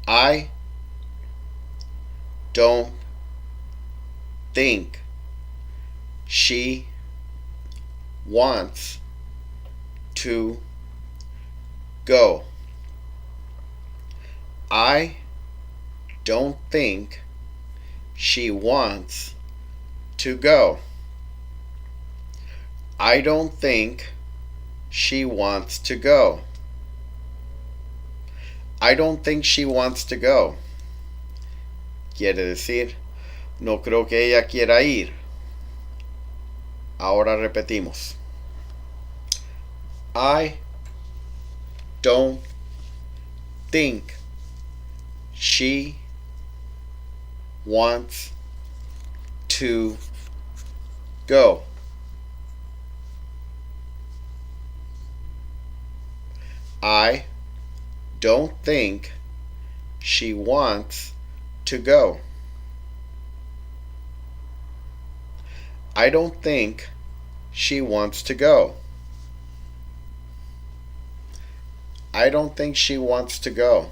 I don't think she wants to go. I don't think she wants to go. I don't think she wants to go. I don't think she wants to go. Quiere decir, no creo que ella quiera ir. Ahora repetimos. I don't think she wants to go. I don't think she wants to go. I don't think she wants to go. I don't think she wants to go.